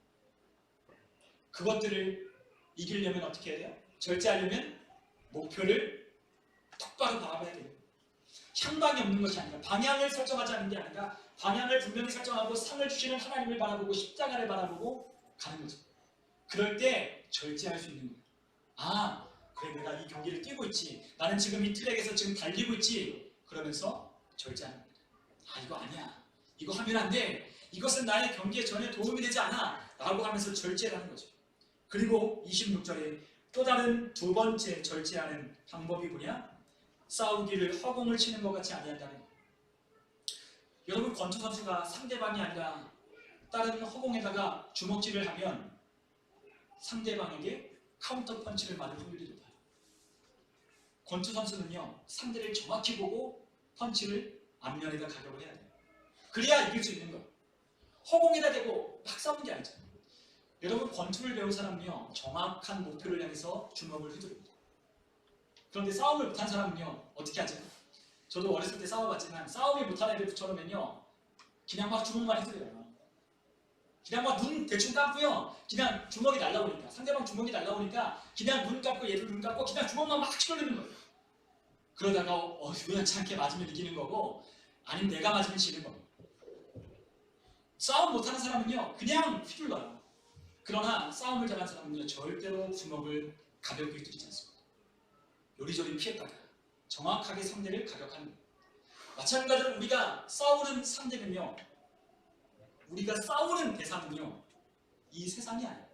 Speaker 1: 그것들을 이기려면 어떻게 해야 돼요? 절제하려면 목표를 똑바로 바라봐야 돼요. 향방이 없는 것이 아니라, 방향을 설정하지 않는 게 아니라 방향을 분명히 설정하고 상을 주시는 하나님을 바라보고 십자가를 바라보고 가는 거죠. 그럴 때 절제할 수 있는 거예요. 그래, 내가 이 경기를 뛰고 있지, 나는 지금 이 트랙에서 지금 달리고 있지, 그러면서 절제하는 겁니다. 이거 아니야, 이거 하면 안 돼, 이것은 나의 경기에 전혀 도움이 되지 않아 라고 하면서 절제하는 거죠. 그리고 26절에 또 다른 두 번째 절제하는 방법이 뭐냐? 싸우기를 허공을 치는 것 같이 아니한다는 거예요. 여러분, 권투 선수가 상대방이 아니라 다른 허공에다가 주먹질을 하면 상대방에게 카운터 펀치를 맞을 확률이 높아요. 권투 선수는요, 상대를 정확히 보고 펀치를 앞면에다 가격을 해야 돼요. 그래야 이길 수 있는 거예요. 허공에다 대고 막 싸우는 게 아니죠. 여러분, 권투를 배운 사람은요, 정확한 목표를 향해서 주먹을 휘두릅니다. 그런데 싸움을 못한 사람은요, 어떻게 하죠? 저도 어렸을 때 싸워봤지만 싸움이 못한 애들처럼은요, 그냥 막 주먹만 휘두려요. 그냥 막 눈 대충 감고요, 그냥 주먹이 날라오니까, 상대방 주먹이 날라오니까 그냥 눈 감고 얘도 눈 감고 그냥 주먹만 막 치려는 거예요. 그러다가 우연치 않게 맞으면 이기는 거고, 아니면 내가 맞으면 지는 거예요. 싸움 못하는 사람은요, 그냥 휘둘러요. 그러나 싸움을 잘하는 사람은요, 절대로 주먹을 가볍게 휘두르지 않습니다. 요리조리 피했다가 정확하게 상대를 가격하는 거예요. 마찬가지로 우리가 싸우는 상대는요, 우리가 싸우는 대상은요, 이 세상이 아니에요.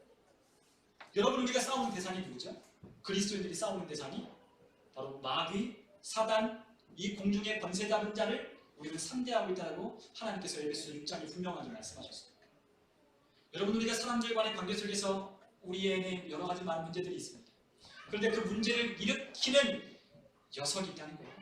Speaker 1: 여러분, 우리가 싸우는 대상이 누구죠? 그리스도인들이 싸우는 대상이 바로 마귀, 사단, 이 공중의 권세 잡은 자를 우리는 상대하고 있다고 하나님께서 에베소 6장에 분명하게 말씀하셨습니다. 여러분, 우리가 사람들 간의 관계 속에서 우리에게 여러 가지 많은 문제들이 있습니다. 그런데 그 문제를 일으키는 녀석이 있다는 거예요.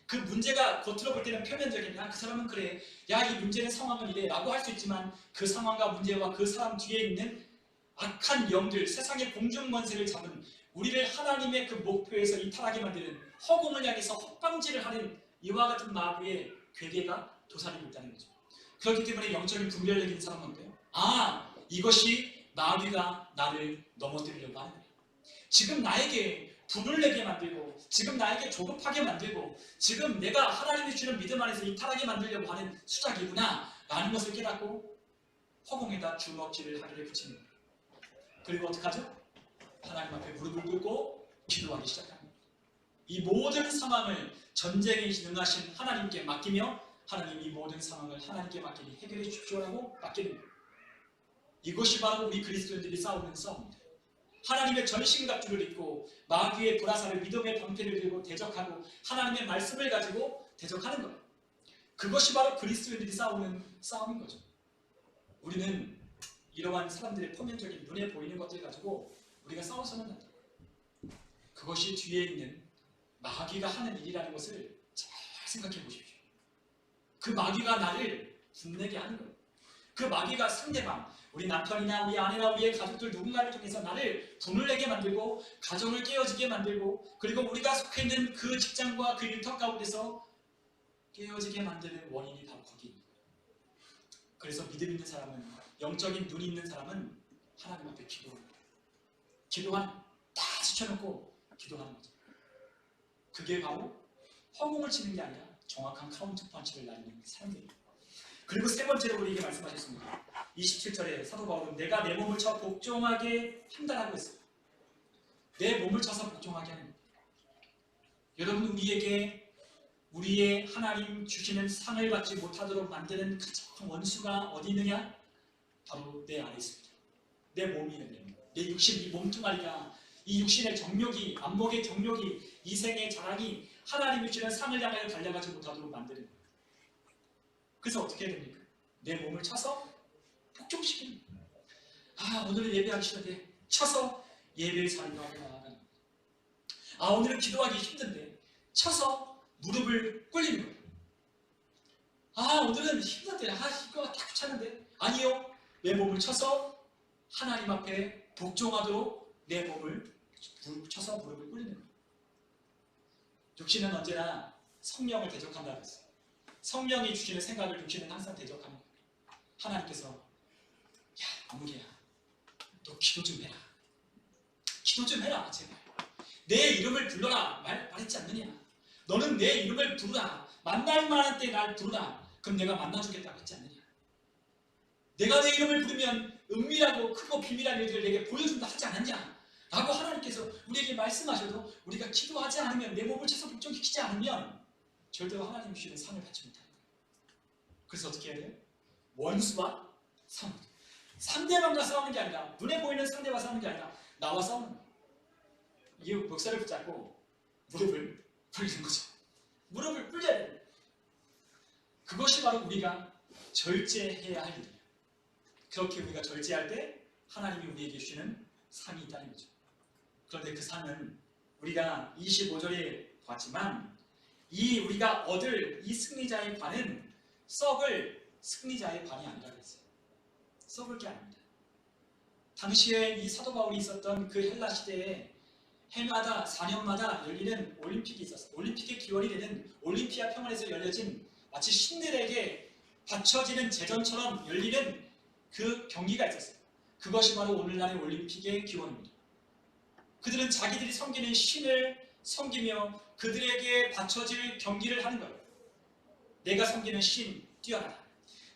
Speaker 1: 그 문제가 겉으로 볼 때는 표면적이냐, 그 사람은 그래, 야, 이 문제는 상황은 이래 라고 할 수 있지만, 그 상황과 문제와 그 사람 뒤에 있는 악한 영들, 세상의 공중권세를 잡은, 우리를 하나님의 그 목표에서 이탈하게 만드는, 허공을 향해서 헛방지를 하는 이와 같은 마귀의 괴계가 도사리고 있다는 거죠. 그렇기 때문에 영적인 분별력 있는 사람은 어때요? 이것이 마귀가 나를 넘어뜨리려고 하는 거예요. 지금 나에게 분을 내게 만들고, 지금 나에게 조급하게 만들고, 지금 내가 하나님이 주는 믿음 안에서 이탈하게 만들려고 하는 수작이구나 라는 것을 깨닫고 허공에다 주먹질을 하기를 그치는 거예요. 그리고 어떻게 하죠? 하나님 앞에 무릎을 꿇고 기도하기 시작합니다. 이 모든 상황을 전쟁에 능하신 하나님께 맡기며, 하나님 이 모든 상황을 하나님께 맡기니 해결해 주십시오라고 맡기는 거예요. 이것이 바로 우리 그리스도인들이 싸우는 싸움입니다. 하나님의 전신갑주를 입고 마귀의 불화살을, 믿음의 방패를 들고 대적하고 하나님의 말씀을 가지고 대적하는 거예요. 그것이 바로 그리스도인들이 싸우는 싸움인 거죠. 우리는 이러한 사람들의 표면적인 눈에 보이는 것들 가지고 우리가 싸워서는 안 돼요. 그것이 뒤에 있는 마귀가 하는 일이라는 것을 잘 생각해 보십시오. 그 마귀가 나를 분내게 하는 거예요. 그 마귀가 상대방, 우리 남편이나 우리 아내나 우리의 가족들 누군가를 통해서 나를 분을 내게 만들고 가정을 깨어지게 만들고 그리고 우리가 속해 있는 그 직장과 그 일터 가운데서 깨어지게 만드는 원인이 바로 거기 있는 거예요. 그래서 믿음 있는 사람은, 영적인 눈이 있는 사람은 하나님 앞에 기도하는 거예요. 기도한 다 지켜놓고 기도하는 거죠. 그게 바로 허공을 치는 게 아니라 정확한 카운트 펀치를 날리는 사람들이에요. 그리고 세 번째로 우리에게 말씀하셨습니다. 27절에 사도 바울은 내가 내 몸을 쳐 복종하게 한다라고 했어요. 내 몸을 쳐서 복종하게 하는 거예요. 여러분, 우리에게 우리의 하나님 주시는 상을 받지 못하도록 만드는 가장 원수가 어디 있느냐? 바로 내 안에 있습니다. 내 몸이에요. 내 육신, 이 몸뚱아리가, 이 육신의 정욕이, 안목의 정욕이, 이생의 자랑이 하나님이 주시는 상을 향하여 달려가지 못하도록 만드는 거예요. 그래서 어떻게 해야 됩니까? 내 몸을 쳐서 복종시키는 거예요. 아, 오늘은 예배하기 싫은데 쳐서 예배의 자리로 나아가는 거예요. 아, 오늘은 기도하기 힘든데 쳐서 무릎을 꿇리는 거예요. 아, 오늘은 힘든데 이거 다 귀찮은데 아니요, 내 몸을 쳐서 하나님 앞에 복종하도록 내 몸을 쳐서 무릎을 꿇리는 거예요. 육신은 언제나 성령을 대적한다고 했어요. 성령이 주시는 생각을 육신은 항상 대적하는 거예요. 하나님께서 야, 아무개야, 너 기도 좀 해라. 기도 좀 해라, 제발. 내 이름을 불러라 말했지 않느냐. 너는 내 이름을 부르라. 만날 만한 때 날 부르라. 그럼 내가 만나주겠다고 했지 않느냐. 내가 내 이름을 부르면 은밀하고 크고 비밀한 일들을 내게 보여준다 하지 않았냐. 라고 하나님께서 우리에게 말씀하셔도 우리가 기도하지 않으면, 내 몸을 쳐서 복종시키지 않으면 절대로 하나님 주시는 상을 받지 못하는 거예요. 그래서 어떻게 해야 돼요? 원수와 상대방과 싸우는 게 아니라, 눈에 보이는 상대와 싸우는 게 아니라 나와 싸우는 거예요. 이 목사를 붙잡고 무릎을 꿇리는 거죠. 무릎을 꿇려야 돼요. 그것이 바로 우리가 절제해야 할 일이에요. 그렇게 우리가 절제할 때 하나님이 우리에게 주시는 상이 있다는 거죠. 그런데 그 상은 우리가 25절에 봤지만, 이 우리가 얻을 이 승리자의 관은 썩을 승리자의 관이 아니라고 했어요. 썩을 게 아닙니다. 당시에 이 사도 바울이 있었던 그 헬라 시대에 해마다 4년마다 열리는 올림픽이 있었어요. 올림픽의 기원이 되는 올림피아 평원에서 열려진 마치 신들에게 바쳐지는 제전처럼 열리는 그 경기가 있었어요. 그것이 바로 오늘날의 올림픽의 기원입니다. 그들은 자기들이 섬기는 신을 섬기며 그들에게 바쳐질 경기를 하는 거예요. 내가 섬기는 신 뛰어나라.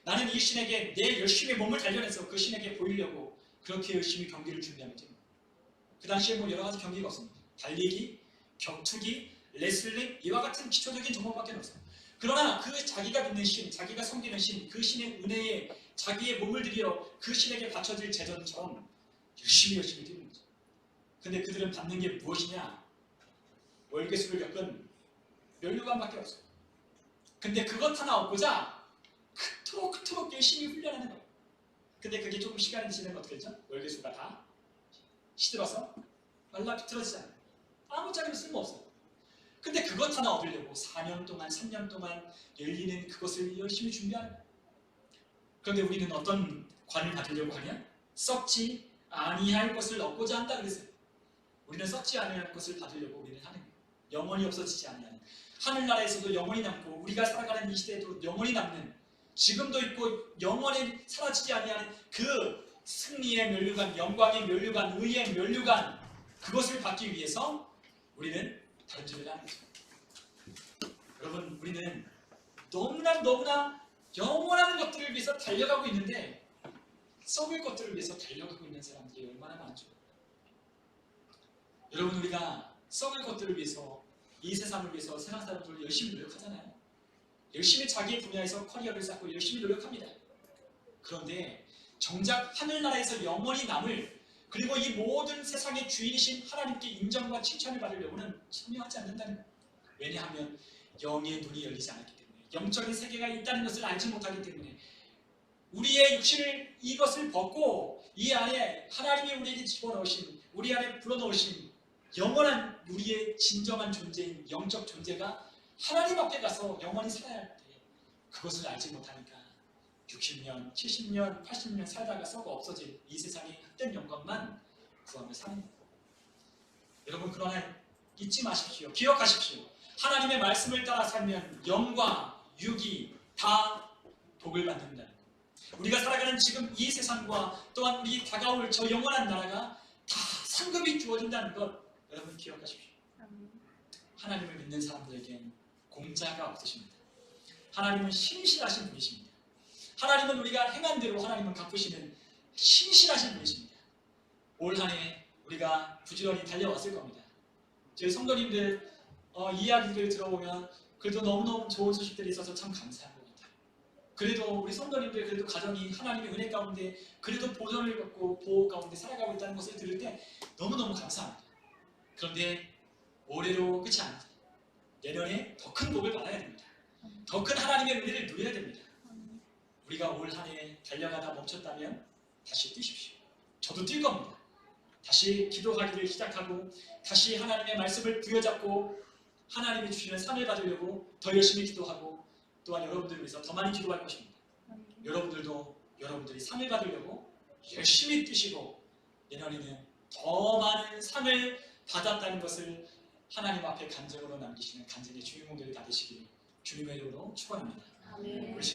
Speaker 1: 나는 이 신에게 내 열심히 몸을 단련해서 그 신에게 보이려고 그렇게 열심히 경기를 준비하면 됩니다. 그 당시에 뭐 여러 가지 경기가 없습니다. 달리기, 격투기, 레슬링, 이와 같은 기초적인 종목밖에 없어요. 그러나 그 자기가 믿는 신, 자기가 섬기는 신, 그 신의 은혜에 자기의 몸을 들여 그 신에게 바쳐질 제전처럼 열심히 뛰는 거죠. 근데 그들은 받는 게 무엇이냐? 월계수를 겪은 면류관밖에 없어요. 근데 그것 하나 얻고자 그토록 열심히 훈련하는 거예요. 근데 그게 조금 시간이 지나면 어떻게 되죠? 월계수가 다 시들어서 말라 비틀어지잖아요. 아무짝에도 쓸모없어요. 근데 그것 하나 얻으려고 4년 동안, 3년 동안 열리는 그것을 열심히 준비하는 거예요. 그런데 우리는 어떤 관을 받으려고 하냐? 썩지 아니할 것을 얻고자 한다 그랬어요. 우리는 썩지 아니할 것을 받으려고 우리는 하는 거예요. 영원히 없어지지 아니하는, 하늘나라에서도 영원히 남고 우리가 살아가는 이 시대에도 영원히 남는, 지금도 있고 영원히 사라지지 아니하는 그 승리의 면류관, 영광의 면류관, 의의 면류관, 그것을 받기 위해서 우리는 단절을 하는 거죠. 여러분, 우리는 너무나 영원한 것들을 위해서 달려가고 있는데 썩을 것들을 위해서 달려가고 있는 사람들이 얼마나 많죠. 여러분, 우리가 썩을 것들을 위해서, 이 세상을 위해서 세상 사람들을 열심히 노력하잖아요. 열심히 자기 분야에서 커리어를 쌓고 열심히 노력합니다. 그런데 정작 하늘나라에서 영원히 남을, 그리고 이 모든 세상의 주인이신 하나님께 인정과 칭찬을 받으려고는 참여하지 않는다는 거예요. 왜냐하면 영의 눈이 열리지 않았기 때문에, 영적인 세계가 있다는 것을 알지 못하기 때문에 우리의 육신을 이것을 벗고 이 안에 하나님이 우리에게 집어넣으신 우리 안에 불어넣으신 영원한 우리의 진정한 존재인 영적 존재가 하나님 앞에 가서 영원히 살아야 할 때 그것을 알지 못하니까 60년, 70년, 80년 살다가 썩어 없어질 이 세상의 헛된 영광만 구하며 사는 거예요. 여러분 그러나 잊지 마십시오. 기억하십시오. 하나님의 말씀을 따라 살면 영과 육이 다 복을 받는다는 것. 우리가 살아가는 지금 이 세상과 또한 우리 다가올 저 영원한 나라가 다 상급이 주어진다는 것 여러분 기억하십시오. 하나님을 믿는 사람들에겐 공짜가 없으십니다. 하나님은 신실하신 분이십니다. 하나님은 우리가 행한 대로 하나님은 갚으시는 신실하신 분이십니다. 올 한 해 우리가 부지런히 달려왔을 겁니다. 저희 성도님들 이야기를 들어보면 그래도 너무너무 좋은 소식들이 있어서 참 감사한 것 같아요. 그래도 우리 성도님들 그래도 가정이 하나님의 은혜 가운데 그래도 보존을 받고 보호 가운데 살아가고 있다는 것을 들을 때 너무너무 감사합니다. 그런데 올해로 끝이 아닙니다. 내년에 더 큰 복을 받아야 됩니다. 더 큰 하나님의 은혜를 누려야 됩니다. 우리가 올 한 해 달려가다 멈췄다면 다시 뛰십시오. 저도 뛸 겁니다. 다시 기도하기를 시작하고 다시 하나님의 말씀을 부여잡고 하나님이 주시는 삶을 받으려고 더 열심히 기도하고 또한 여러분들을 위해서 더 많이 기도할 것입니다. 여러분들도 여러분들이 상을 받으려고 열심히 뛰시고 내년에는 더 많은 상을 받았다는 것을 하나님 앞에 간증으로 남기시는 간증의 주인공들이 다 되시길 주님의 이름으로 축원합니다.
Speaker 2: 아멘.